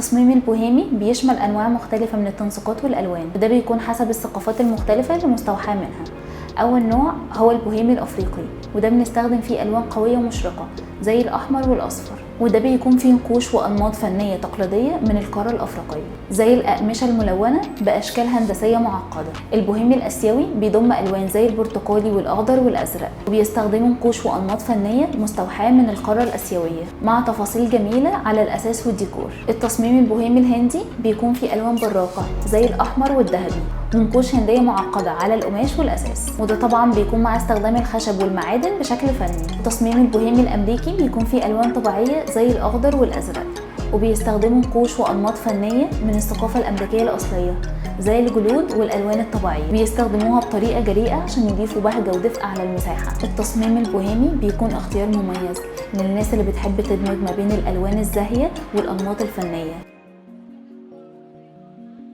التصميم البوهيمي بيشمل أنواع مختلفة من التنسيقات والألوان، وده بيكون حسب الثقافات المختلفة اللي مستوحاة منها. أول نوع هو البوهيمي الأفريقي، وده بنستخدم فيه ألوان قوية ومشرقة زي الأحمر والأصفر، وده بيكون فيه نقوش وأنماط فنية تقليدية من القارة الأفريقية زي الأقمشة الملونة بأشكال هندسية معقدة. البوهيمي الآسيوي بيضم ألوان زي البرتقالي والأخضر والأزرق، وبيستخدموا نقوش وأنماط فنية مستوحاة من القارة الآسيوية مع تفاصيل جميلة على الأساس والديكور. التصميم البوهيمي الهندي بيكون فيه ألوان براقة زي الأحمر والذهبي ونقوش هندية معقدة على القماش والأساس، وده طبعا بيكون مع استخدام الخشب والمعادن بشكل فني. التصميم البوهيمي الأمريكي بيكون فيه ألوان طبيعية زي الأخضر والأزرق، وبيستخدموا نقوش وأنماط فنية من الثقافة الأمريكية الأصلية زي الجلود والألوان الطبيعية، بيستخدموها بطريقة جريئة عشان يضيفوا بهجة ودفء على المساحة. التصميم البوهيمي بيكون اختيار مميز للناس اللي بتحب تدمج ما بين الألوان الزاهية والأنماط الفنية.